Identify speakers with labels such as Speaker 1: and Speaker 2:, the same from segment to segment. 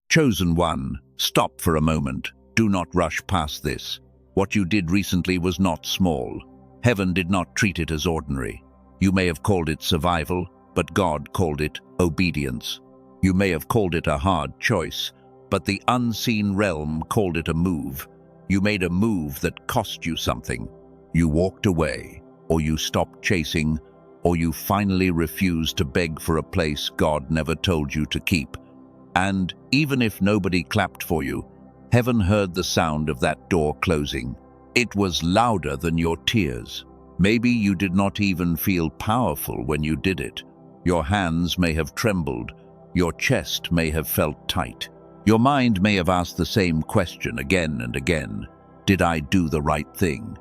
Speaker 1: Chosen one, stop for a moment. Do not rush past this. What you did recently was not small. Heaven did not treat it as ordinary. You may have called it survival, but God called it obedience. You may have called it a hard choice, but the unseen realm called it a move. You made a move that cost you something. You walked away, or you stopped chasing, or you finally refused to beg for a place God never told you to keep. And even if nobody clapped for you, heaven heard the sound of that door closing. It was louder than your tears. Maybe you did not even feel powerful when you did it. Your hands may have trembled. Your chest may have felt tight. Your mind may have asked the same question again and again. Did I do the right thing?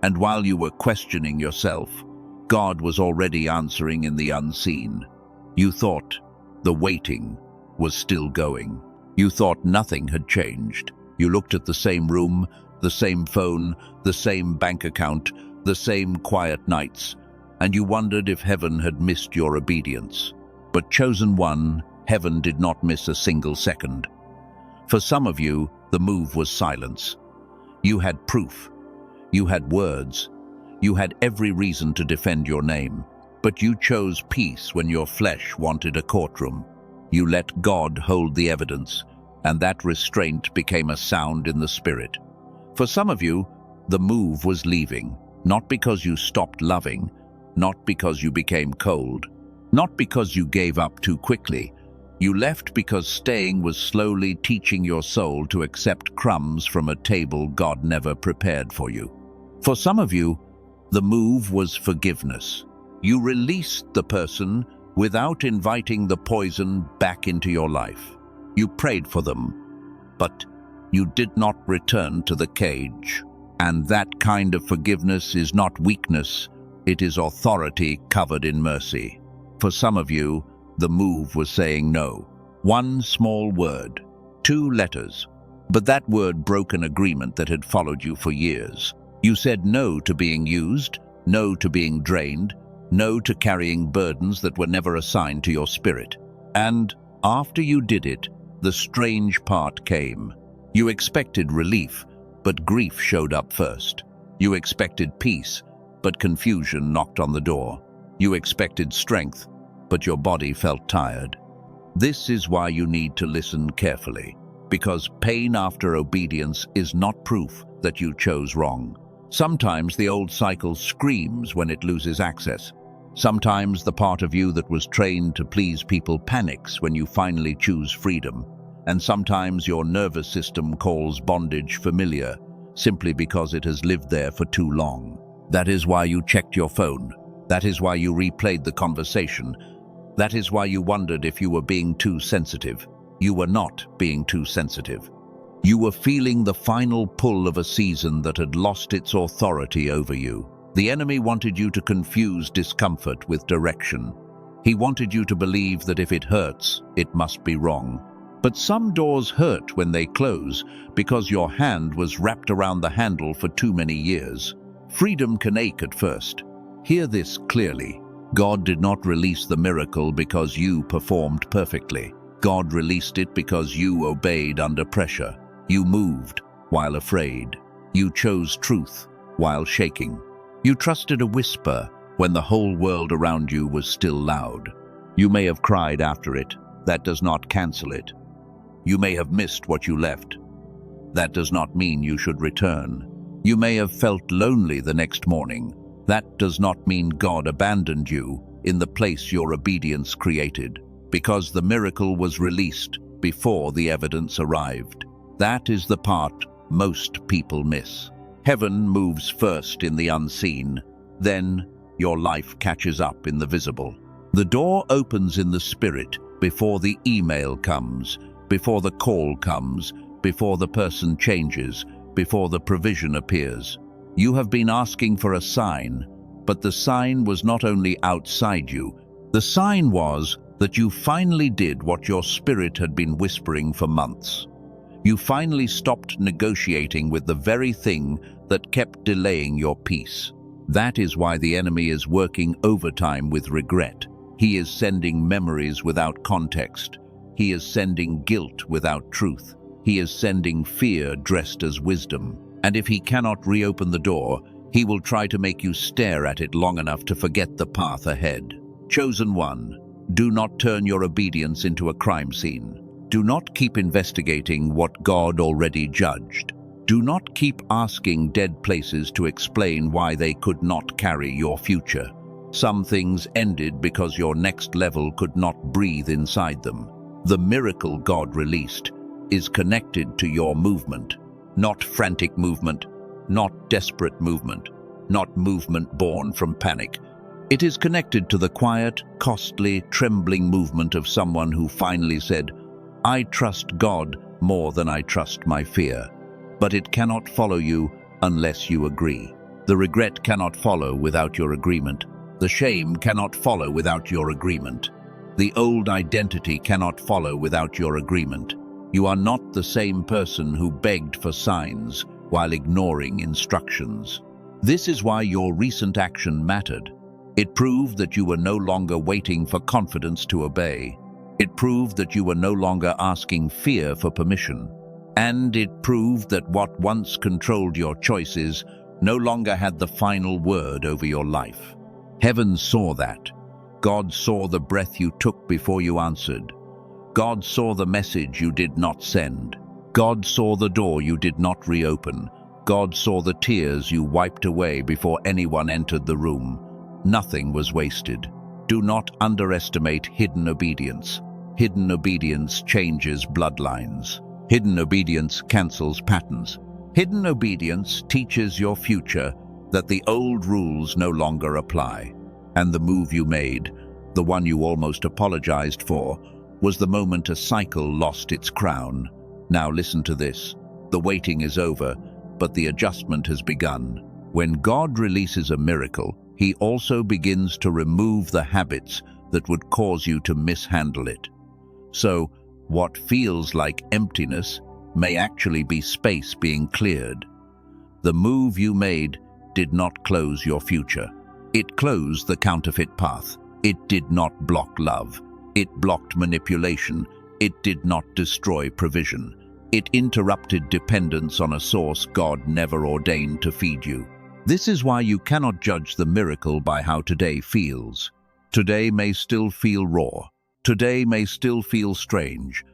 Speaker 1: And while you were questioning yourself, God was already answering in the unseen. You thought the waiting was still going. You thought nothing had changed. You looked at the same room, the same phone, the same bank account, the same quiet nights, and you wondered if heaven had missed your obedience. But chosen one, heaven did not miss a single second. For some of you, the move was silence. You had proof. You had words. You had every reason to defend your name. But you chose peace when your flesh wanted a courtroom. You let God hold the evidence, and that restraint became a sound in the spirit. For some of you, the move was leaving, not because you stopped loving, not because you became cold, not because you gave up too quickly. You left because staying was slowly teaching your soul to accept crumbs from a table God never prepared for you. For some of you, the move was forgiveness. You released the person without inviting the poison back into your life. You prayed for them, but you did not return to the cage. And that kind of forgiveness is not weakness, it is authority covered in mercy. For some of you, the move was saying no. One small word, 2 letters, but that word broke an agreement that had followed you for years. You said no to being used, no to being drained, no to carrying burdens that were never assigned to your spirit. And after you did it, the strange part came. You expected relief, but grief showed up first. You expected peace, but confusion knocked on the door. You expected strength, but your body felt tired. This is why you need to listen carefully, because pain after obedience is not proof that you chose wrong. Sometimes the old cycle screams when it loses access. Sometimes the part of you that was trained to please people panics when you finally choose freedom. And sometimes your nervous system calls bondage familiar, simply because it has lived there for too long. That is why you checked your phone. That is why you replayed the conversation. That is why you wondered if you were being too sensitive. You were not being too sensitive. You were feeling the final pull of a season that had lost its authority over you. The enemy wanted you to confuse discomfort with direction. He wanted you to believe that if it hurts, it must be wrong. But some doors hurt when they close because your hand was wrapped around the handle for too many years. Freedom can ache at first. Hear this clearly. God did not release the miracle because you performed perfectly. God released it because you obeyed under pressure. You moved while afraid. You chose truth while shaking. You trusted a whisper when the whole world around you was still loud. You may have cried after it. That does not cancel it. You may have missed what you left. That does not mean you should return. You may have felt lonely the next morning. That does not mean God abandoned you in the place your obedience created, because the miracle was released before the evidence arrived. That is the part most people miss. Heaven moves first in the unseen, then your life catches up in the visible. The door opens in the spirit before the email comes, before the call comes, before the person changes, before the provision appears. You have been asking for a sign, but the sign was not only outside you. The sign was that you finally did what your spirit had been whispering for months. You finally stopped negotiating with the very thing that kept delaying your peace. That is why the enemy is working overtime with regret. He is sending memories without context, He is sending guilt without truth. He is sending fear dressed as wisdom. And if he cannot reopen the door, he will try to make you stare at it long enough to forget the path ahead. Chosen one, do not turn your obedience into a crime scene. Do not keep investigating what God already judged. Do not keep asking dead places to explain why they could not carry your future. Some things ended because your next level could not breathe inside them. The miracle God released is connected to your movement, not frantic movement, not desperate movement, not movement born from panic. It is connected to the quiet, costly, trembling movement of someone who finally said, "I trust God more than I trust my fear." But it cannot follow you unless you agree. The regret cannot follow without your agreement. The shame cannot follow without your agreement. The old identity cannot follow without your agreement. You are not the same person who begged for signs while ignoring instructions. This is why your recent action mattered. It proved that you were no longer waiting for confidence to obey. It proved that you were no longer asking fear for permission. And it proved that what once controlled your choices no longer had the final word over your life. Heaven saw that. God saw the breath you took before you answered. God saw the message you did not send. God saw the door you did not reopen. God saw the tears you wiped away before anyone entered the room. Nothing was wasted. Do not underestimate hidden obedience. Hidden obedience changes bloodlines. Hidden obedience cancels patterns. Hidden obedience teaches your future that the old rules no longer apply. And the move you made, the one you almost apologized for, was the moment a cycle lost its crown. Now listen to this. The waiting is over, but the adjustment has begun. When God releases a miracle, he also begins to remove the habits that would cause you to mishandle it. So, what feels like emptiness may actually be space being cleared. The move you made did not close your future. It closed the counterfeit path. It did not block love. It blocked manipulation. It did not destroy provision. It interrupted dependence on a source God never ordained to feed you. This is why you cannot judge the miracle by how today feels. Today may still feel raw. Today may still feel strange.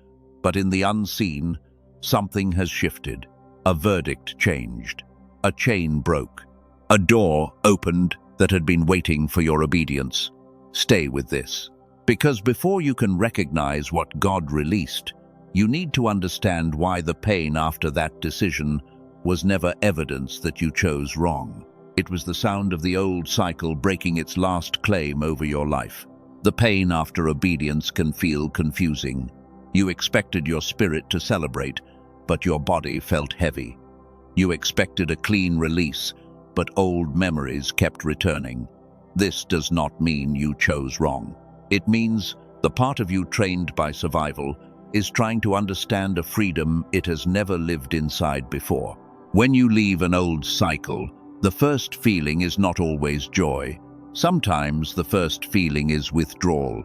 Speaker 1: But in the unseen, something has shifted. A verdict changed. A chain broke. A door opened that had been waiting for your obedience. Stay with this. Because before you can recognize what God released, you need to understand why the pain after that decision was never evidence that you chose wrong. It was the sound of the old cycle breaking its last claim over your life. The pain after obedience can feel confusing. You expected your spirit to celebrate, but your body felt heavy. You expected a clean release, but old memories kept returning. This does not mean you chose wrong. It means the part of you trained by survival is trying to understand a freedom it has never lived inside before. When you leave an old cycle, the first feeling is not always joy. Sometimes the first feeling is withdrawal.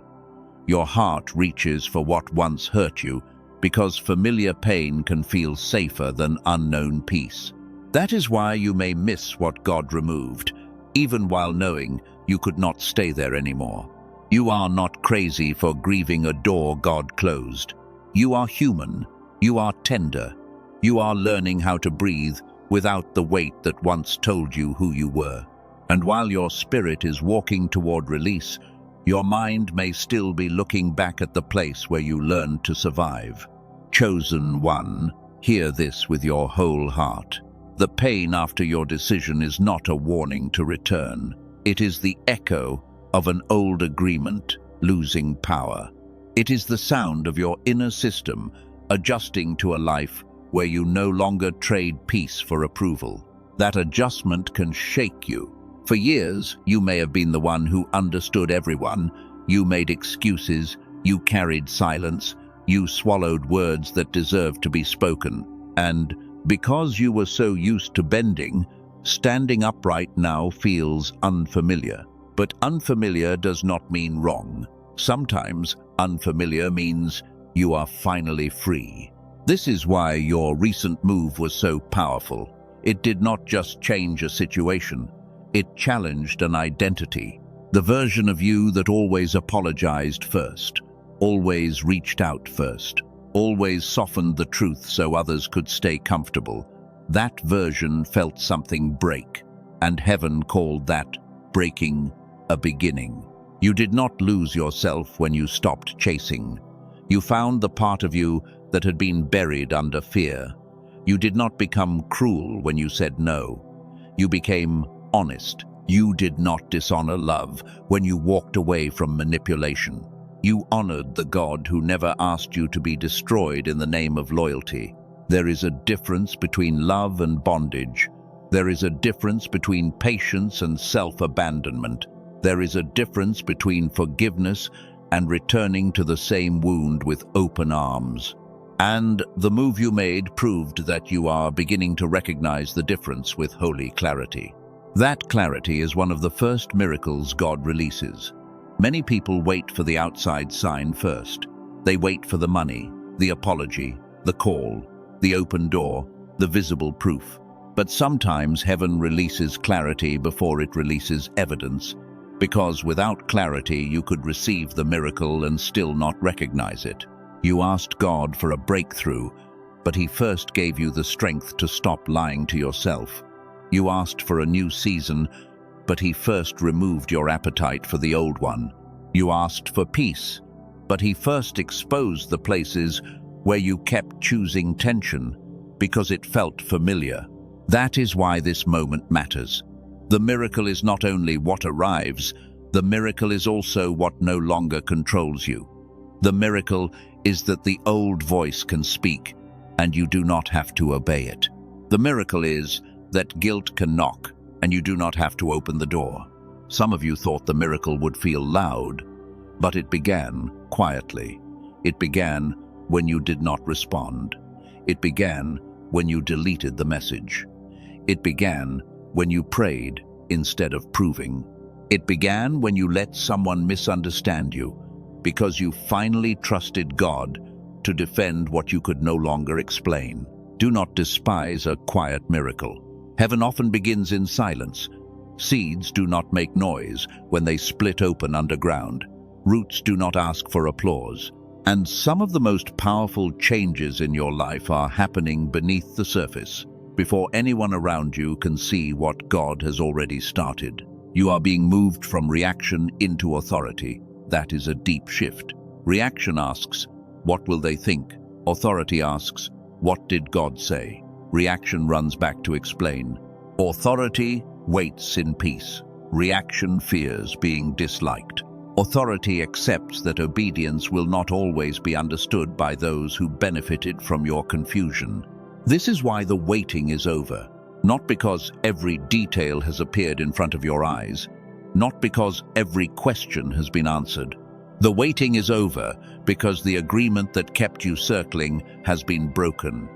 Speaker 1: Your heart reaches for what once hurt you because familiar pain can feel safer than unknown peace. That is why you may miss what God removed, even while knowing you could not stay there anymore. You are not crazy for grieving a door God closed. You are human. You are tender. You are learning how to breathe without the weight that once told you who you were. And while your spirit is walking toward release, your mind may still be looking back at the place where you learned to survive. Chosen one, hear this with your whole heart. The pain after your decision is not a warning to return. It is the echo of an old agreement losing power. It is the sound of your inner system adjusting to a life where you no longer trade peace for approval. That adjustment can shake you. For years, you may have been the one who understood everyone. You made excuses, you carried silence, you swallowed words that deserved to be spoken. And because you were so used to bending, standing upright now feels unfamiliar. But unfamiliar does not mean wrong. Sometimes unfamiliar means You are finally free. This is why your recent move was so powerful. It did not just change a situation. It challenged an identity. The version of you that always apologized first, always reached out first, always softened the truth so others could stay comfortable. That version felt something break, and heaven called that breaking a beginning. You did not lose yourself when you stopped chasing. You found the part of you that had been buried under fear. You did not become cruel when you said no. You became honest. You did not dishonor love when you walked away from manipulation. You honored the God who never asked you to be destroyed in the name of loyalty. There is a difference between love and bondage. There is a difference between patience and self-abandonment. There is a difference between forgiveness and returning to the same wound with open arms. And the move you made proved that you are beginning to recognize the difference with holy clarity. That clarity is one of the first miracles God releases. Many people wait for the outside sign first. They wait for the money, the apology, the call, the open door, the visible proof. But sometimes heaven releases clarity before it releases evidence, because without clarity you could receive the miracle and still not recognize it. You asked God for a breakthrough, but He first gave you the strength to stop lying to yourself. You asked for a new season, but He first removed your appetite for the old one. You asked for peace, but He first exposed the places where you kept choosing tension because it felt familiar. That is why this moment matters. The miracle is not only what arrives, the miracle is also what no longer controls you. The miracle is that the old voice can speak, and you do not have to obey it. The miracle is that guilt can knock, and you do not have to open the door. Some of you thought the miracle would feel loud, but it began quietly. It began when you did not respond. It began when you deleted the message. It began when you prayed instead of proving. It began when you let someone misunderstand you, because you finally trusted God to defend what you could no longer explain. Do not despise a quiet miracle. Heaven often begins in silence. Seeds do not make noise when they split open underground. Roots do not ask for applause. And some of the most powerful changes in your life are happening beneath the surface, before anyone around you can see what God has already started. You are being moved from reaction into authority. That is a deep shift. Reaction asks, what will they think? Authority asks, what did God say? Reaction runs back to explain. Authority waits in peace. Reaction fears being disliked. Authority accepts that obedience will not always be understood by those who benefited from your confusion. This is why the waiting is over. Not because every detail has appeared in front of your eyes. Not because every question has been answered. The waiting is over because the agreement that kept you circling has been broken.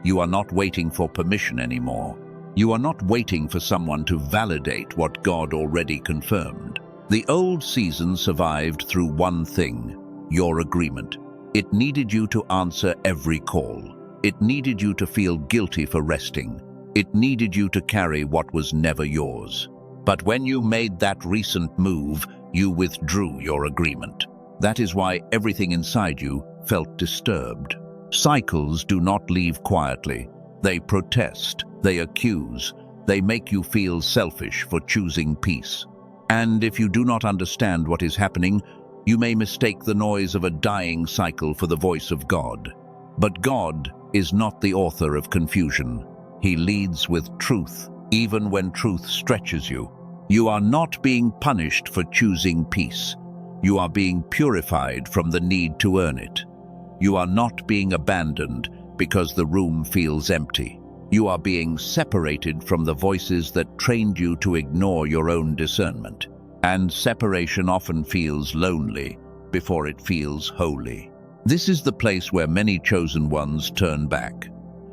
Speaker 1: You are not waiting for permission anymore. You are not waiting for someone to validate what God already confirmed. The old season survived through one thing, your agreement. It needed you to answer every call. It needed you to feel guilty for resting. It needed you to carry what was never yours. But when you made that recent move, you withdrew your agreement. That is why everything inside you felt disturbed. Cycles do not leave quietly. They protest, they accuse, they make you feel selfish for choosing peace. And if you do not understand what is happening, you may mistake the noise of a dying cycle for the voice of God. But God is not the author of confusion. He leads with truth, even when truth stretches you. You are not being punished for choosing peace. You are being purified from the need to earn it. You are not being abandoned because the room feels empty. You are being separated from the voices that trained you to ignore your own discernment. And separation often feels lonely before it feels holy. This is the place where many chosen ones turn back.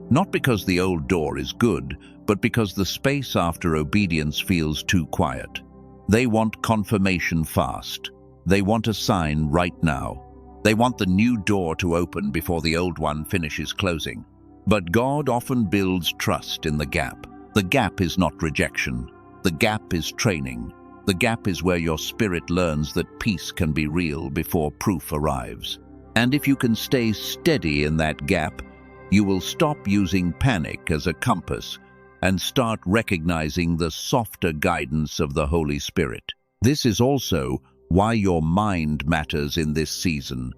Speaker 1: Not because the old door is good, but because the space after obedience feels too quiet. They want confirmation fast. They want a sign right now. They want the new door to open before the old one finishes closing. But God often builds trust in the gap. The gap is not rejection. The gap is training. The gap is where your spirit learns that peace can be real before proof arrives. And if you can stay steady in that gap, you will stop using panic as a compass and start recognizing the softer guidance of the Holy Spirit. This is also why your mind matters in this season.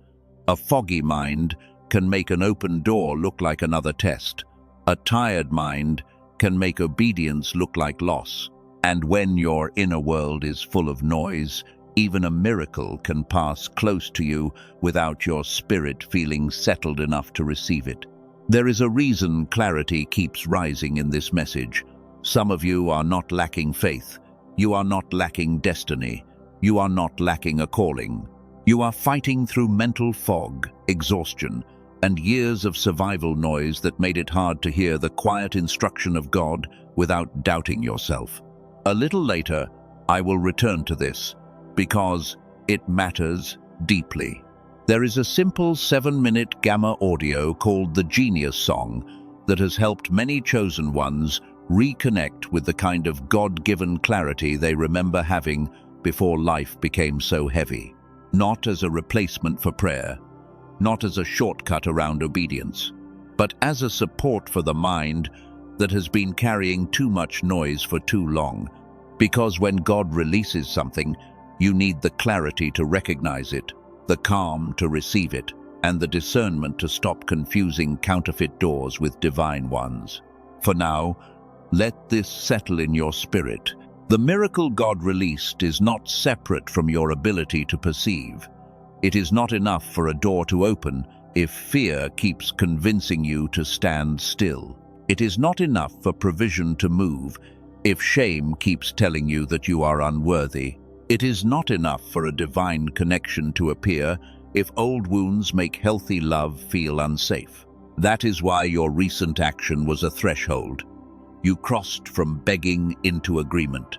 Speaker 1: A foggy mind can make an open door look like another test. A tired mind can make obedience look like loss. And when your inner world is full of noise, even a miracle can pass close to you without your spirit feeling settled enough to receive it. There is a reason clarity keeps rising in this message. Some of you are not lacking faith. You are not lacking destiny. You are not lacking a calling. You are fighting through mental fog, exhaustion, and years of survival noise that made it hard to hear the quiet instruction of God without doubting yourself. A little later, I will return to this, because it matters deeply. There is a simple 7-minute Gamma audio called the Genius Song that has helped many chosen ones reconnect with the kind of God-given clarity they remember having before life became so heavy. Not as a replacement for prayer, not as a shortcut around obedience, but as a support for the mind that has been carrying too much noise for too long. Because when God releases something, you need the clarity to recognize it, the calm to receive it, and the discernment to stop confusing counterfeit doors with divine ones. For now, let this settle in your spirit. The miracle God released is not separate from your ability to perceive. It is not enough for a door to open if fear keeps convincing you to stand still. It is not enough for provision to move if shame keeps telling you that you are unworthy. It is not enough for a divine connection to appear if old wounds make healthy love feel unsafe. That is why your recent action was a threshold. You crossed from begging into agreement.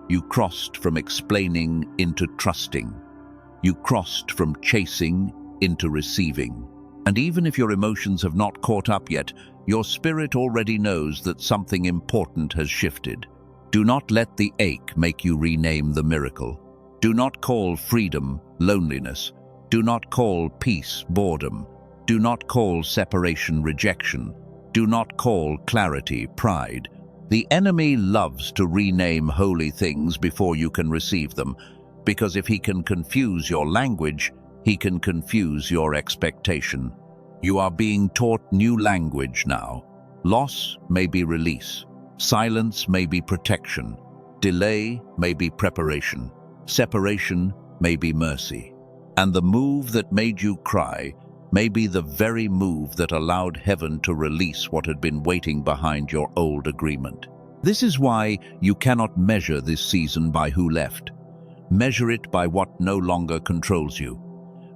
Speaker 1: You crossed from explaining into trusting. You crossed from chasing into receiving. And even if your emotions have not caught up yet, your spirit already knows that something important has shifted. Do not let the ache make you rename the miracle. Do not call freedom loneliness. Do not call peace boredom. Do not call separation rejection. Do not call clarity pride. The enemy loves to rename holy things before you can receive them, because if he can confuse your language, he can confuse your expectation. You are being taught new language now. Loss may be release. Silence may be protection. Delay may be preparation. Separation may be mercy. And the move that made you cry may be the very move that allowed heaven to release what had been waiting behind your old agreement. This is why you cannot measure this season by who left. Measure it by what no longer controls you.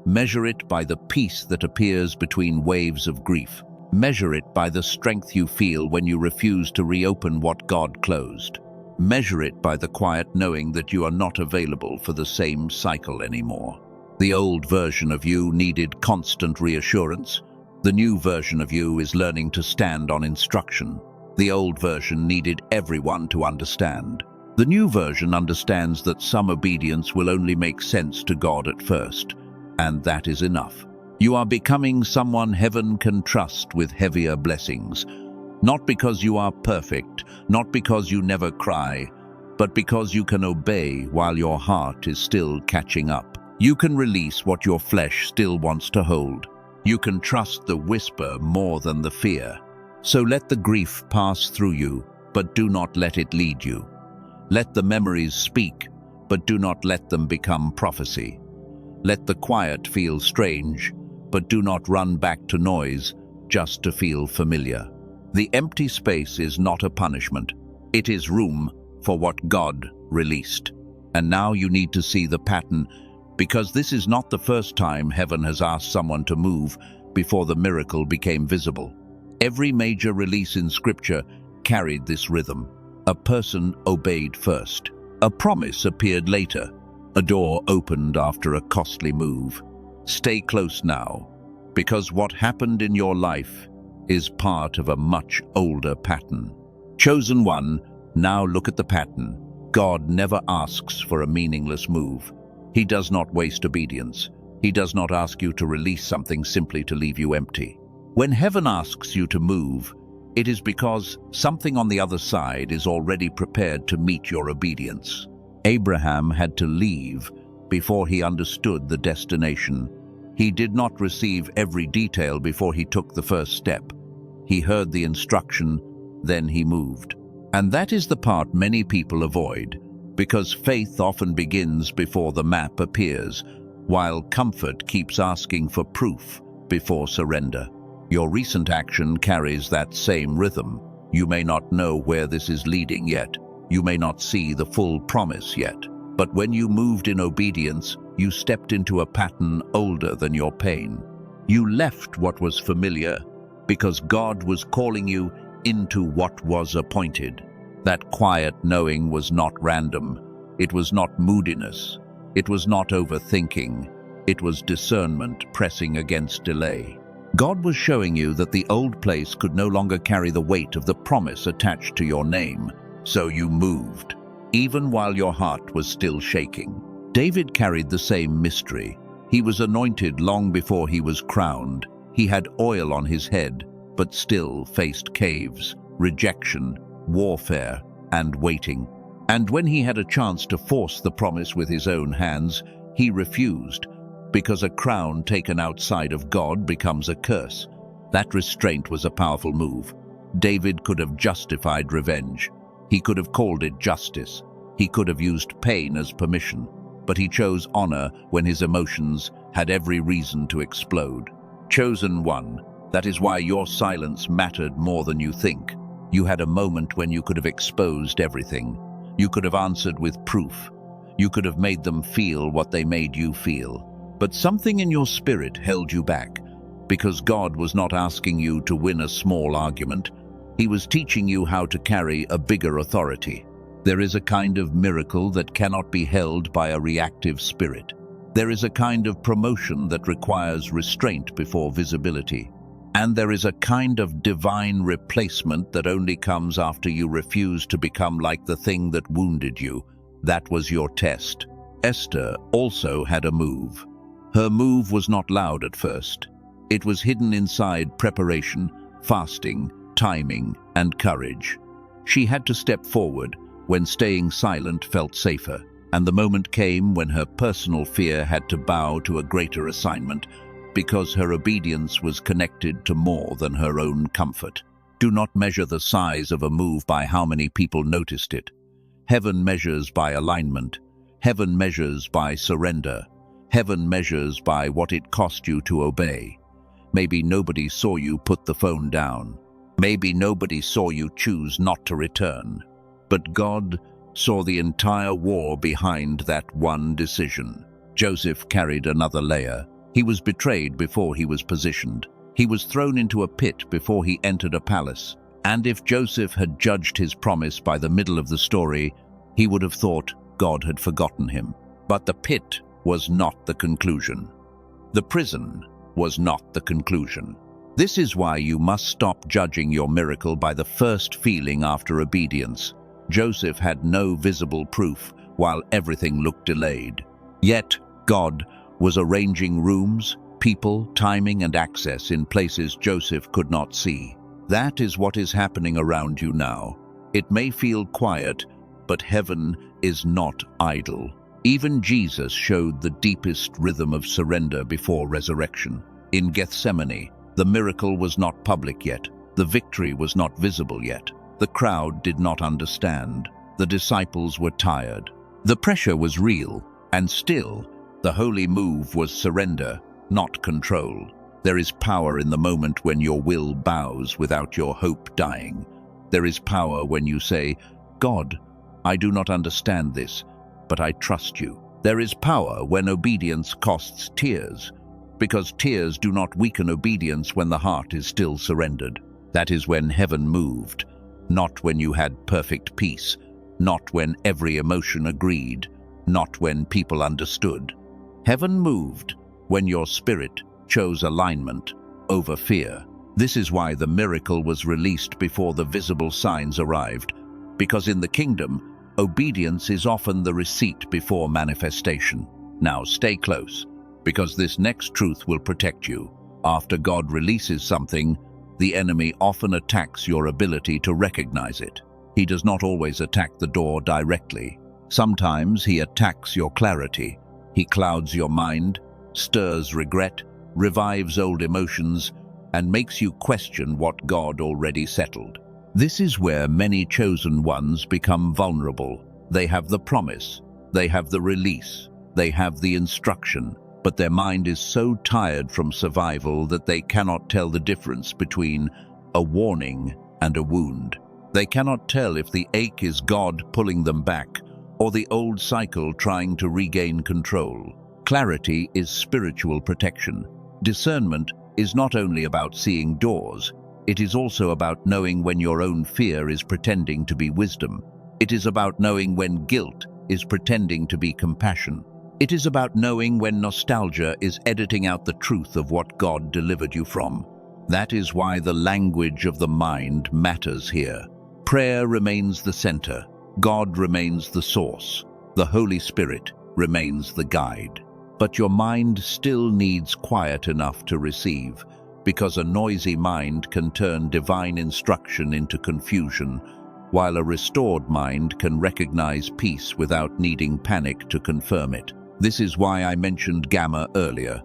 Speaker 1: Measure it by the peace that appears between waves of grief. Measure it by the strength you feel when you refuse to reopen what God closed. Measure it by the quiet knowing that you are not available for the same cycle anymore. The old version of you needed constant reassurance. The new version of you is learning to stand on instruction. The old version needed everyone to understand. The new version understands that some obedience will only make sense to God at first, and that is enough. You are becoming someone heaven can trust with heavier blessings, not because you are perfect, not because you never cry, but because you can obey while your heart is still catching up. You can release what your flesh still wants to hold. You can trust the whisper more than the fear. So let the grief pass through you, but do not let it lead you. Let the memories speak, but do not let them become prophecy. Let the quiet feel strange, but do not run back to noise just to feel familiar. The empty space is not a punishment. It is room for what God released. And now you need to see the pattern, because this is not the first time heaven has asked someone to move before the miracle became visible. Every major release in Scripture carried this rhythm. A person obeyed first. A promise appeared later. A door opened after a costly move. Stay close now, because what happened in your life is part of a much older pattern. Chosen one, now look at the pattern. God never asks for a meaningless move. He does not waste obedience. He does not ask you to release something simply to leave you empty. When heaven asks you to move, it is because something on the other side is already prepared to meet your obedience. Abraham had to leave before he understood the destination. He did not receive every detail before he took the first step. He heard the instruction, then he moved. And that is the part many people avoid, because faith often begins before the map appears, while comfort keeps asking for proof before surrender. Your recent action carries that same rhythm. You may not know where this is leading yet. You may not see the full promise yet. But when you moved in obedience, you stepped into a pattern older than your pain. You left what was familiar because God was calling you into what was appointed. That quiet knowing was not random. It was not moodiness. It was not overthinking. It was discernment pressing against delay. God was showing you that the old place could no longer carry the weight of the promise attached to your name, so you moved, even while your heart was still shaking. David carried the same mystery. He was anointed long before he was crowned. He had oil on his head, but still faced caves, rejection, warfare, and waiting. And when he had a chance to force the promise with his own hands, he refused, because a crown taken outside of God becomes a curse. That restraint was a powerful move. David could have justified revenge. He could have called it justice. He could have used pain as permission. But he chose honor when his emotions had every reason to explode. Chosen one, that is why your silence mattered more than you think. You had a moment when you could have exposed everything. You could have answered with proof. You could have made them feel what they made you feel. But something in your spirit held you back, because God was not asking you to win a small argument. He was teaching you how to carry a bigger authority. There is a kind of miracle that cannot be held by a reactive spirit. There is a kind of promotion that requires restraint before visibility. And there is a kind of divine replacement that only comes after you refuse to become like the thing that wounded you. That was your test. Esther also had a move. Her move was not loud at first. It was hidden inside preparation, fasting, timing, and courage. She had to step forward when staying silent felt safer, and the moment came when her personal fear had to bow to a greater assignment, because her obedience was connected to more than her own comfort. Do not measure the size of a move by how many people noticed it. Heaven measures by alignment. Heaven measures by surrender. Heaven measures by what it cost you to obey. Maybe nobody saw you put the phone down. Maybe nobody saw you choose not to return. But God saw the entire war behind that one decision. Joseph carried another layer. He was betrayed before he was positioned. He was thrown into a pit before he entered a palace. And if Joseph had judged his promise by the middle of the story, he would have thought God had forgotten him. But the pit was not the conclusion. The prison was not the conclusion. This is why you must stop judging your miracle by the first feeling after obedience. Joseph had no visible proof while everything looked delayed. Yet God was arranging rooms, people, timing, and access in places Joseph could not see. That is what is happening around you now. It may feel quiet, but heaven is not idle. Even Jesus showed the deepest rhythm of surrender before resurrection. In Gethsemane, the miracle was not public yet. The victory was not visible yet. The crowd did not understand. The disciples were tired. The pressure was real, and still, the holy move was surrender, not control. There is power in the moment when your will bows without your hope dying. There is power when you say, God, I do not understand this, but I trust you. There is power when obedience costs tears, because tears do not weaken obedience when the heart is still surrendered. That is when heaven moved, not when you had perfect peace, not when every emotion agreed, not when people understood. Heaven moved when your spirit chose alignment over fear. This is why the miracle was released before the visible signs arrived, because in the kingdom, obedience is often the receipt before manifestation. Now stay close, because this next truth will protect you. After God releases something, the enemy often attacks your ability to recognize it. He does not always attack the door directly. Sometimes he attacks your clarity. He clouds your mind, stirs regret, revives old emotions, and makes you question what God already settled. This is where many chosen ones become vulnerable. They have the promise, they have the release, they have the instruction, but their mind is so tired from survival that they cannot tell the difference between a warning and a wound. They cannot tell if the ache is God pulling them back or the old cycle trying to regain control. Clarity is spiritual protection. Discernment is not only about seeing doors, it is also about knowing when your own fear is pretending to be wisdom. It is about knowing when guilt is pretending to be compassion. It is about knowing when nostalgia is editing out the truth of what God delivered you from. That is why the language of the mind matters here. Prayer remains the center. God remains the source. The Holy Spirit remains the guide. But your mind still needs quiet enough to receive, because a noisy mind can turn divine instruction into confusion, while a restored mind can recognize peace without needing panic to confirm it. This is why I mentioned Gamma earlier,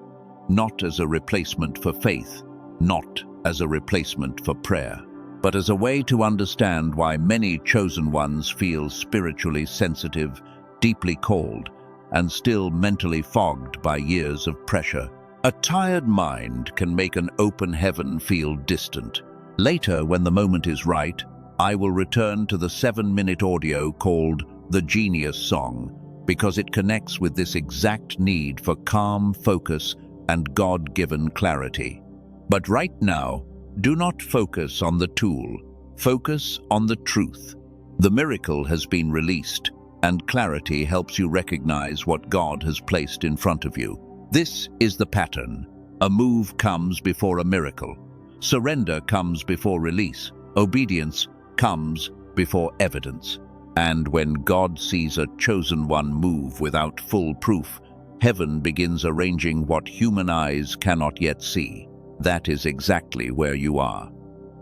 Speaker 1: not as a replacement for faith, not as a replacement for prayer, but as a way to understand why many chosen ones feel spiritually sensitive, deeply called, and still mentally fogged by years of pressure. A tired mind can make an open heaven feel distant. Later, when the moment is right, I will return to the 7-minute audio called The Genius Song, because it connects with this exact need for calm focus and God-given clarity. But right now, do not focus on the tool. Focus on the truth. The miracle has been released, and clarity helps you recognize what God has placed in front of you. This is the pattern. A move comes before a miracle. Surrender comes before release. Obedience comes before evidence. And when God sees a chosen one move without full proof, heaven begins arranging what human eyes cannot yet see. That is exactly where you are.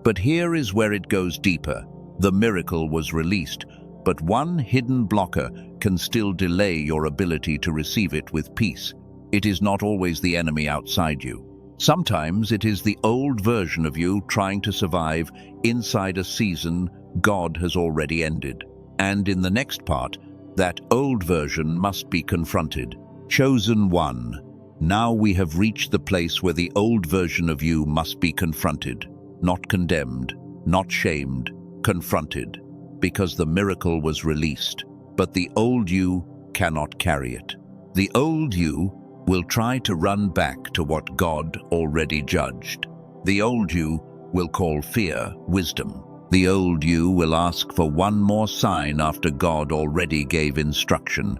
Speaker 1: But here is where it goes deeper. The miracle was released, but one hidden blocker can still delay your ability to receive it with peace. It is not always the enemy outside you. Sometimes it is the old version of you trying to survive inside a season God has already ended. And in the next part, that old version must be confronted. Chosen one. Now we have reached the place where the old version of you must be confronted, not condemned, not shamed, confronted, because the miracle was released, but the old you cannot carry it. The old you will try to run back to what God already judged. The old you will call fear wisdom. The old you will ask for one more sign after God already gave instruction.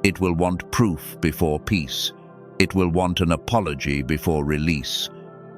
Speaker 1: It will want proof before peace. It will want an apology before release.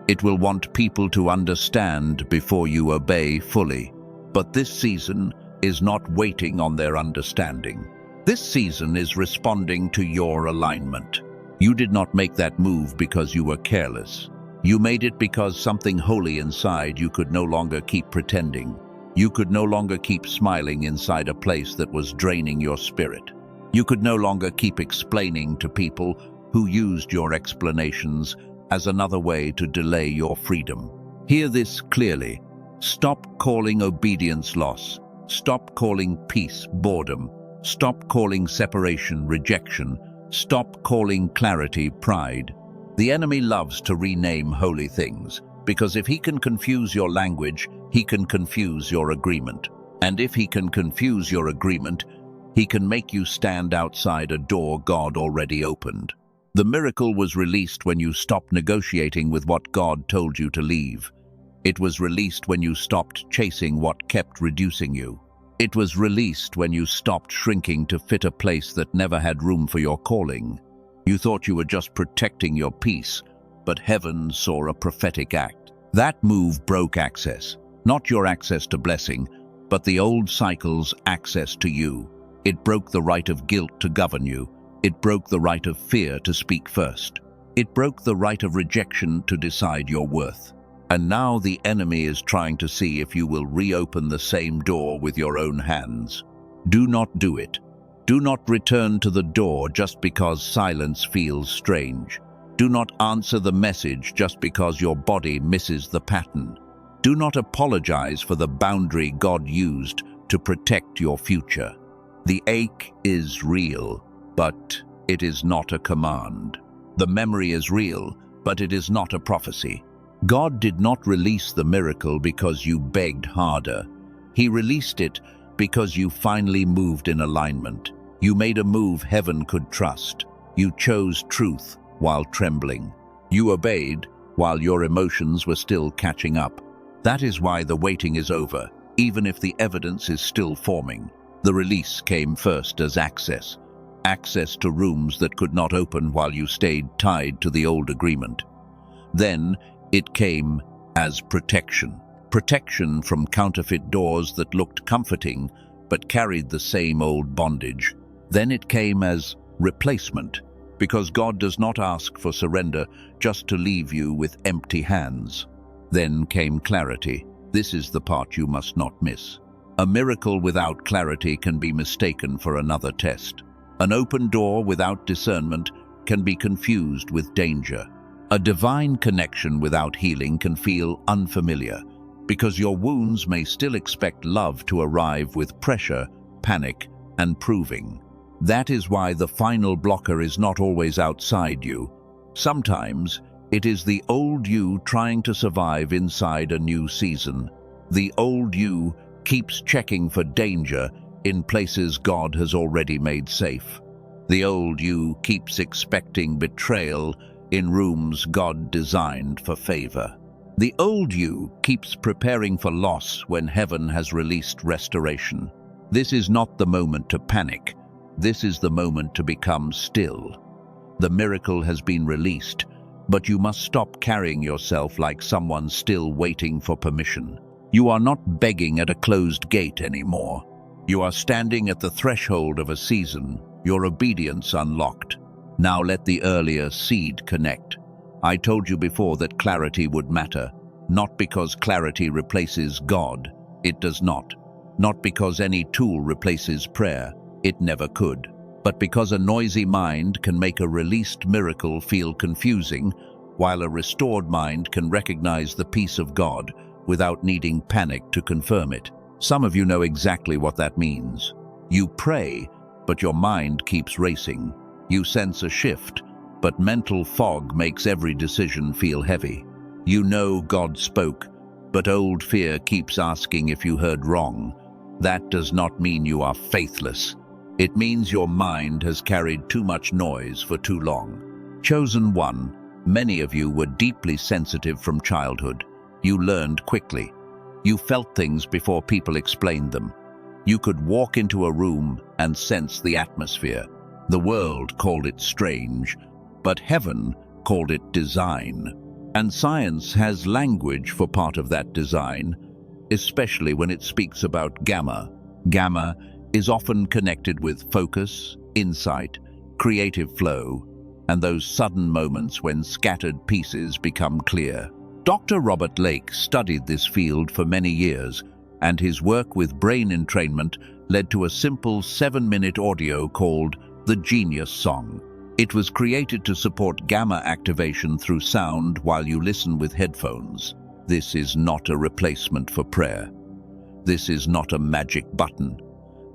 Speaker 1: It will want people to understand before you obey fully. But this season is not waiting on their understanding. This season is responding to your alignment. You did not make that move because you were careless. You made it because something holy inside you could no longer keep pretending. You could no longer keep smiling inside a place that was draining your spirit. You could no longer keep explaining to people who used your explanations as another way to delay your freedom. Hear this clearly. Stop calling obedience loss. Stop calling peace boredom. Stop calling separation rejection. Stop calling clarity pride. The enemy loves to rename holy things, because if he can confuse your language, he can confuse your agreement. And if he can confuse your agreement, he can make you stand outside a door God already opened. The miracle was released when you stopped negotiating with what God told you to leave. It was released when you stopped chasing what kept reducing you. It was released when you stopped shrinking to fit a place that never had room for your calling. You thought you were just protecting your peace, but heaven saw a prophetic act. That move broke access, not your access to blessing, but the old cycle's access to you. It broke the right of guilt to govern you. It broke the right of fear to speak first. It broke the right of rejection to decide your worth. And now the enemy is trying to see if you will reopen the same door with your own hands. Do not do it. Do not return to the door just because silence feels strange. Do not answer the message just because your body misses the pattern. Do not apologize for the boundary God used to protect your future. The ache is real, but it is not a command. The memory is real, but it is not a prophecy. God did not release the miracle because you begged harder. He released it because you finally moved in alignment. You made a move heaven could trust. You chose truth while trembling. You obeyed while your emotions were still catching up. That is why the waiting is over, even if the evidence is still forming. The release came first as access. Access to rooms that could not open while you stayed tied to the old agreement. Then it came as protection. Protection from counterfeit doors that looked comforting but carried the same old bondage. Then it came as replacement, because God does not ask for surrender just to leave you with empty hands. Then came clarity. This is the part you must not miss. A miracle without clarity can be mistaken for another test. An open door without discernment can be confused with danger. A divine connection without healing can feel unfamiliar, because your wounds may still expect love to arrive with pressure, panic, and proving. That is why the final blocker is not always outside you. Sometimes it is the old you trying to survive inside a new season. The old you keeps checking for danger in places God has already made safe. The old you keeps expecting betrayal in rooms God designed for favor. The old you keeps preparing for loss when heaven has released restoration. This is not the moment to panic. This is the moment to become still. The miracle has been released, but you must stop carrying yourself like someone still waiting for permission. You are not begging at a closed gate anymore. You are standing at the threshold of a season, your obedience unlocked. Now let the earlier seed connect. I told you before that clarity would matter, not because clarity replaces God. It does not. Not because any tool replaces prayer. It never could. But because a noisy mind can make a released miracle feel confusing, while a restored mind can recognize the peace of God without needing panic to confirm it. Some of you know exactly what that means. You pray, but your mind keeps racing. You sense a shift, but mental fog makes every decision feel heavy. You know God spoke, but old fear keeps asking if you heard wrong. That does not mean you are faithless. It means your mind has carried too much noise for too long. Chosen one, many of you were deeply sensitive from childhood. You learned quickly. You felt things before people explained them. You could walk into a room and sense the atmosphere. The world called it strange, but heaven called it design. And science has language for part of that design, especially when it speaks about gamma. Gamma is often connected with focus, insight, creative flow, and those sudden moments when scattered pieces become clear. Dr. Robert Lake studied this field for many years, and his work with brain entrainment led to a simple 7-minute audio called The Genius Song. It was created to support gamma activation through sound while you listen with headphones. This is not a replacement for prayer. This is not a magic button.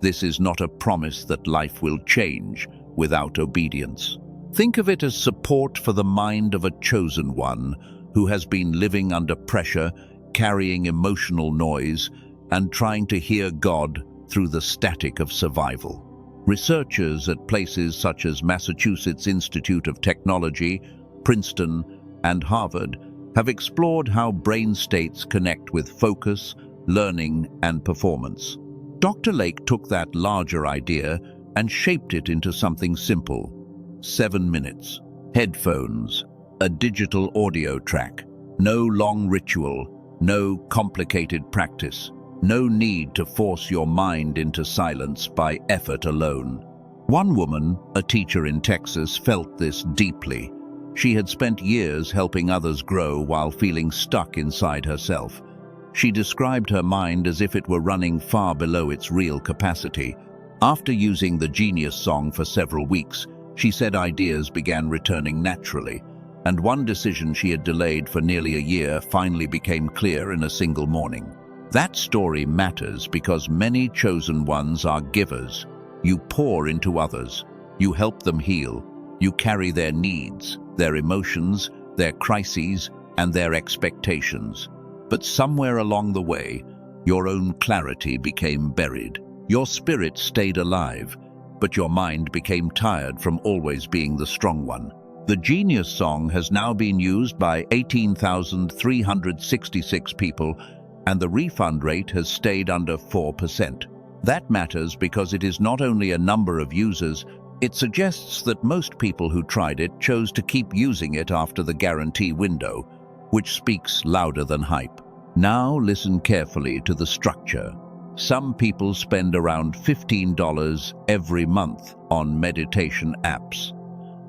Speaker 1: This is not a promise that life will change without obedience. Think of it as support for the mind of a chosen one who has been living under pressure, carrying emotional noise, and trying to hear God through the static of survival. Researchers at places such as Massachusetts Institute of Technology, Princeton, and Harvard have explored how brain states connect with focus, learning, and performance. Dr. Lake took that larger idea and shaped it into something simple. 7 minutes. Headphones, a digital audio track. No long ritual, no complicated practice. No need to force your mind into silence by effort alone. One woman, a teacher in Texas, felt this deeply. She had spent years helping others grow while feeling stuck inside herself. She described her mind as if it were running far below its real capacity. After using the Genius Song for several weeks, she said ideas began returning naturally, and one decision she had delayed for nearly a year finally became clear in a single morning. That story matters because many chosen ones are givers. You pour into others. You help them heal. You carry their needs, their emotions, their crises, and their expectations. But somewhere along the way, your own clarity became buried. Your spirit stayed alive, but your mind became tired from always being the strong one. The Genius Song has now been used by 18,366 people, and the refund rate has stayed under 4%. That matters because it is not only a number of users, it suggests that most people who tried it chose to keep using it after the guarantee window, which speaks louder than hype. Now listen carefully to the structure. Some people spend around $15 every month on meditation apps.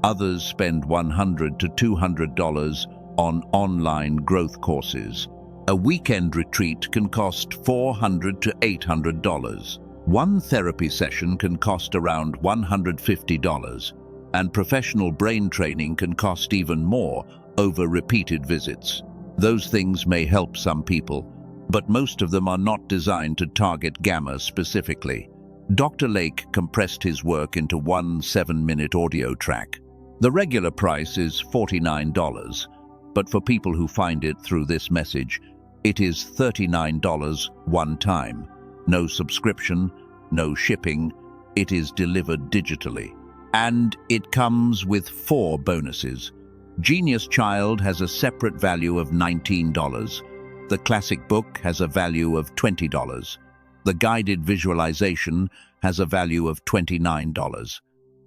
Speaker 1: Others spend $100 to $200 on online growth courses. A weekend retreat can cost $400 to $800. One therapy session can cost around $150, and professional brain training can cost even more over repeated visits. Those things may help some people, but most of them are not designed to target gamma specifically. Dr. Lake compressed his work into one 7-minute audio track. The regular price is $49, but for people who find it through this message, it is $39 one time. No subscription, no shipping. It is delivered digitally. And it comes with 4 bonuses. Genius Child has a separate value of $19. The classic book has a value of $20. The guided visualization has a value of $29.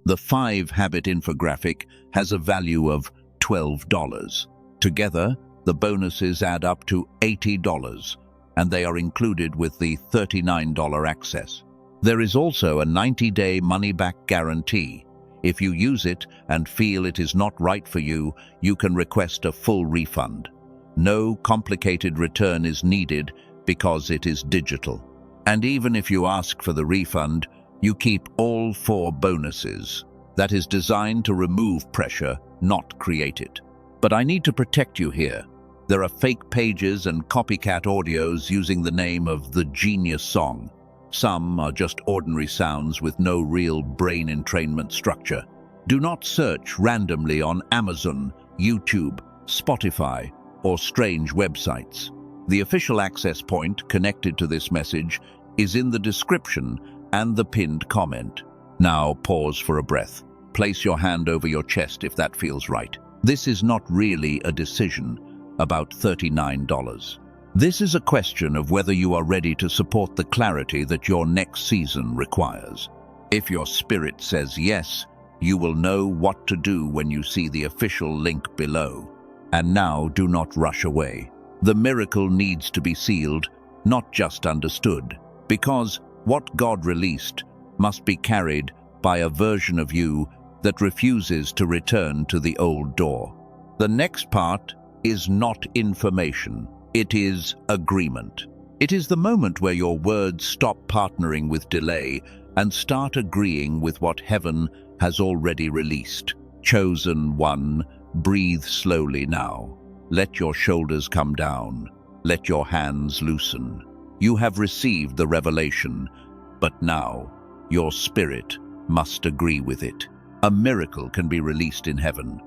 Speaker 1: The 5-habit infographic has a value of $12. Together, the bonuses add up to $80, and they are included with the $39 access. There is also a 90-day money-back guarantee. If you use it and feel it is not right for you, you can request a full refund. No complicated return is needed because it is digital. And even if you ask for the refund, you keep all 4 bonuses. That is designed to remove pressure, not create it. But I need to protect you here. There are fake pages and copycat audios using the name of the Genius Song. Some are just ordinary sounds with no real brain entrainment structure. Do not search randomly on Amazon, YouTube, Spotify, or strange websites. The official access point connected to this message is in the description and the pinned comment. Now pause for a breath. Place your hand over your chest if that feels right. This is not really a decision about $39. This is a question of whether you are ready to support the clarity that your next season requires. If your spirit says yes, you will know what to do when you see the official link below. And now do not rush away. The miracle needs to be sealed, not just understood, because what God released must be carried by a version of you that refuses to return to the old door. The next part is not information. It is agreement. It is the moment where your words stop partnering with delay and start agreeing with what heaven has already released. Chosen one, breathe slowly now. Let your shoulders come down. Let your hands loosen. You have received the revelation, but now your spirit must agree with it. A miracle can be released in heaven,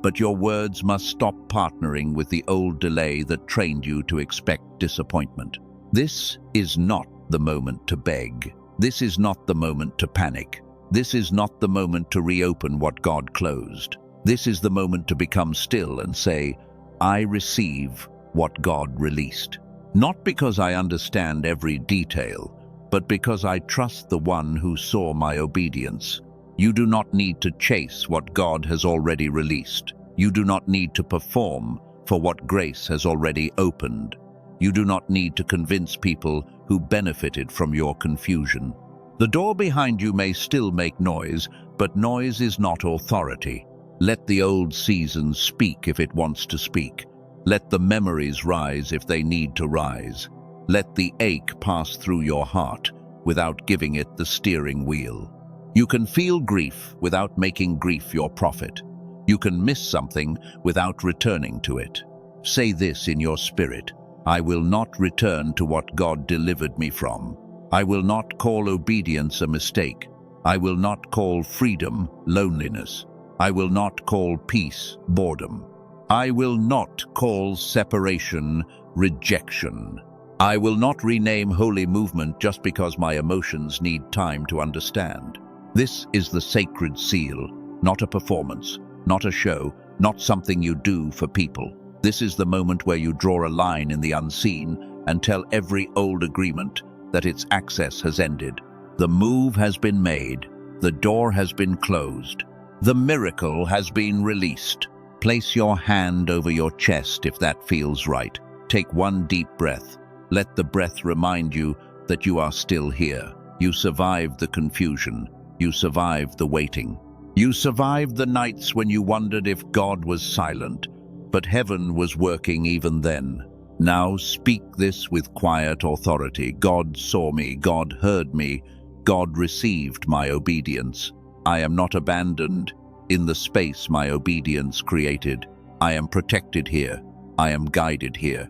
Speaker 1: but your words must stop partnering with the old delay that trained you to expect disappointment. This is not the moment to beg. This is not the moment to panic. This is not the moment to reopen what God closed. This is the moment to become still and say, I receive what God released. Not because I understand every detail, but because I trust the one who saw my obedience. You do not need to chase what God has already released. You do not need to perform for what grace has already opened. You do not need to convince people who benefited from your confusion. The door behind you may still make noise, but noise is not authority. Let the old season speak if it wants to speak. Let the memories rise if they need to rise. Let the ache pass through your heart without giving it the steering wheel. You can feel grief without making grief your prophet. You can miss something without returning to it. Say this in your spirit: I will not return to what God delivered me from. I will not call obedience a mistake. I will not call freedom loneliness. I will not call peace boredom. I will not call separation rejection. I will not rename holy movement just because my emotions need time to understand. This is the sacred seal, not a performance, not a show, not something you do for people. This is the moment where you draw a line in the unseen and tell every old agreement that its access has ended. The move has been made. The door has been closed. The miracle has been released. Place your hand over your chest if that feels right. Take one deep breath. Let the breath remind you that you are still here. You survived the confusion. You survived the waiting. You survived the nights when you wondered if God was silent, but heaven was working even then. Now speak this with quiet authority. God saw me. God heard me. God received my obedience. I am not abandoned in the space my obedience created. I am protected here. I am guided here.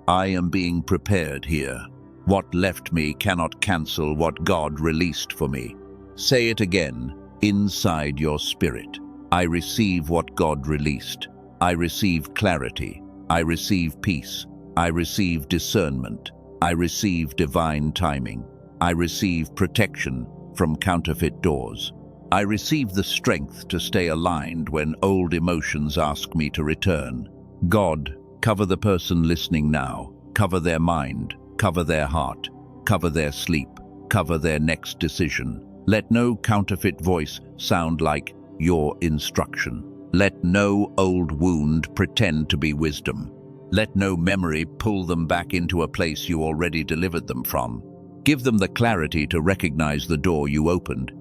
Speaker 1: I am being prepared here. What left me cannot cancel what God released for me. Say it again, inside your spirit. I receive what God released. I receive clarity. I receive peace. I receive discernment. I receive divine timing. I receive protection from counterfeit doors. I receive the strength to stay aligned when old emotions ask me to return. God, cover the person listening now. Cover their mind. Cover their heart. Cover their sleep. Cover their next decision. Let no counterfeit voice sound like your instruction. Let no old wound pretend to be wisdom. Let no memory pull them back into a place you already delivered them from. Give them the clarity to recognize the door you opened.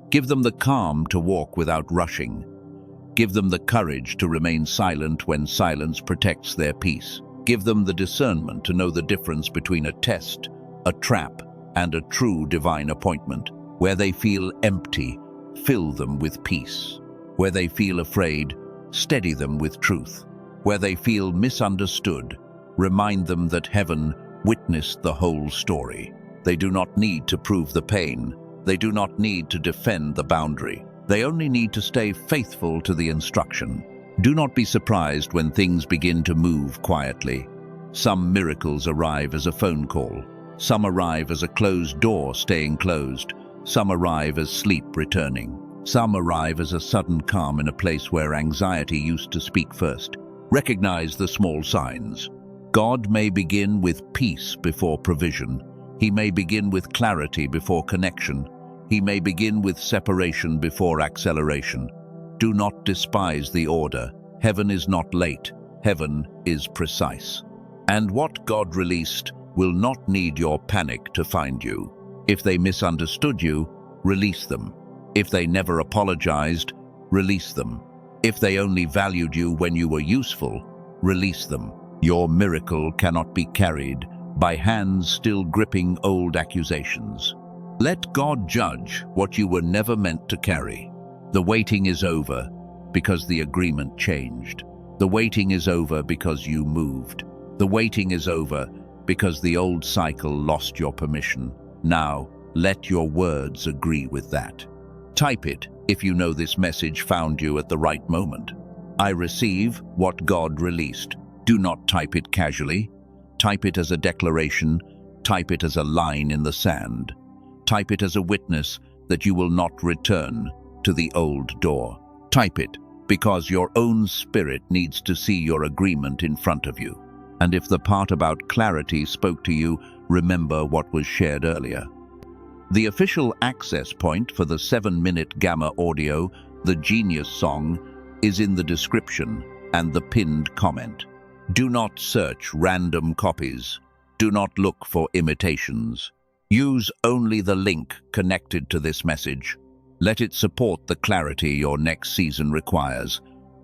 Speaker 1: Give them the calm to walk without rushing. Give them the courage to remain silent when silence protects their peace. Give them the discernment to know the difference between a test, a trap, and a true divine appointment. Where they feel empty, fill them with peace. Where they feel afraid, steady them with truth. Where they feel misunderstood, remind them that heaven witnessed the whole story. They do not need to prove the pain. They do not need to defend the boundary. They only need to stay faithful to the instruction. Do not be surprised when things begin to move quietly. Some miracles arrive as a phone call. Some arrive as a closed door staying closed. Some arrive as sleep returning. Some arrive as a sudden calm in a place where anxiety used to speak first. Recognize the small signs. God may begin with peace before provision. He may begin with clarity before connection. He may begin with separation before acceleration. Do not despise the order. Heaven is not late. Heaven is precise. And what God released will not need your panic to find you. If they misunderstood you, release them. If they never apologized, release them. If they only valued you when you were useful, release them. Your miracle cannot be carried by hands still gripping old accusations. Let God judge what you were never meant to carry. The waiting is over because the agreement changed. The waiting is over because you moved. The waiting is over because the old cycle lost your permission. Now, let your words agree with that. Type it if you know this message found you at the right moment. I receive what God released. Do not type it casually. Type it as a declaration. Type it as a line in the sand. Type it as a witness that you will not return to the old door. Type it because your own spirit needs to see your agreement in front of you. And if the part about clarity spoke to you, remember what was shared earlier. The official access point for the 7-minute Gamma audio, The Genius Song, is in the description and the pinned comment. Do not search random copies. Do not look for imitations. Use only the link connected to this message. Let it support the clarity your next season requires.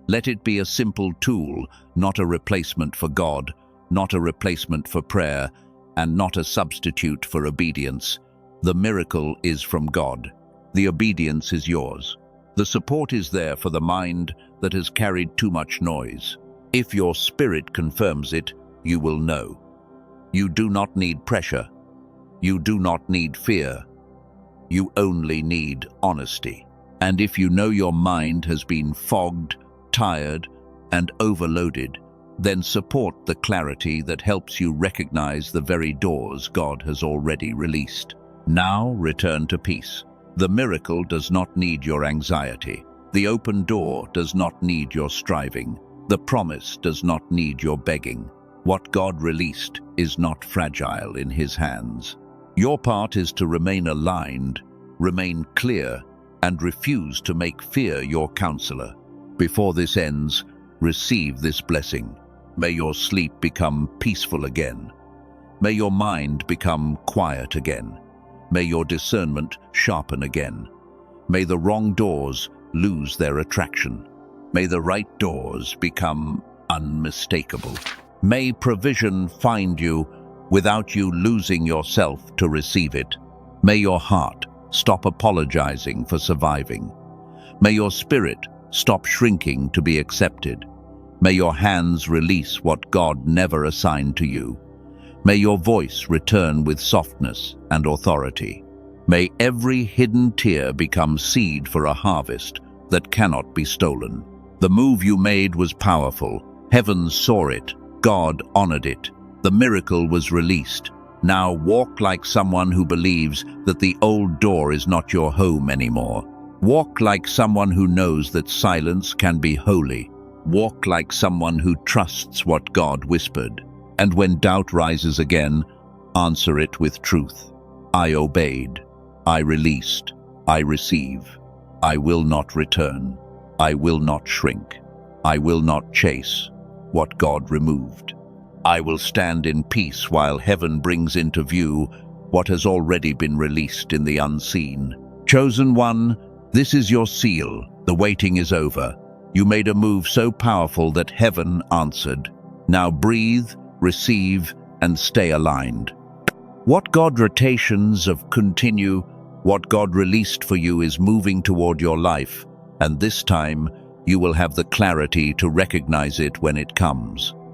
Speaker 1: Let it be a simple tool, not a replacement for God, not a replacement for prayer, and not a substitute for obedience. The miracle is from God. The obedience is yours. The support is there for the mind that has carried too much noise. If your spirit confirms it, you will know. You do not need pressure. You do not need fear. You only need honesty. And if you know your mind has been fogged, tired, and overloaded, then support the clarity that helps you recognize the very doors God has already released. Now return to peace. The miracle does not need your anxiety. The open door does not need your striving. The promise does not need your begging. What God released is not fragile in His hands. Your part is to remain aligned, remain clear, and refuse to make fear your counselor. Before this ends, receive this blessing. May your sleep become peaceful again. May your mind become quiet again. May your discernment sharpen again. May the wrong doors lose their attraction. May the right doors become unmistakable. May provision find you without you losing yourself to receive it. May your heart stop apologizing for surviving. May your spirit stop shrinking to be accepted. May your hands release what God never assigned to you. May your voice return with softness and authority. May every hidden tear become seed for a harvest that cannot be stolen. The move you made was powerful. Heaven saw it. God honored it. The miracle was released. Now walk like someone who believes that the old door is not your home anymore. Walk like someone who knows that silence can be holy. Walk like someone who trusts what God whispered. And when doubt rises again, answer it with truth. I obeyed. I released. I receive. I will not return. I will not shrink. I will not chase what God removed. I will stand in peace while heaven brings into view what has already been released in the unseen. Chosen one, this is your seal. The waiting is over. You made a move so powerful that heaven answered. Now breathe, receive, and stay aligned. What God rotations of continue, what God released for you is moving toward your life, and this time you will have the clarity to recognize it when it comes.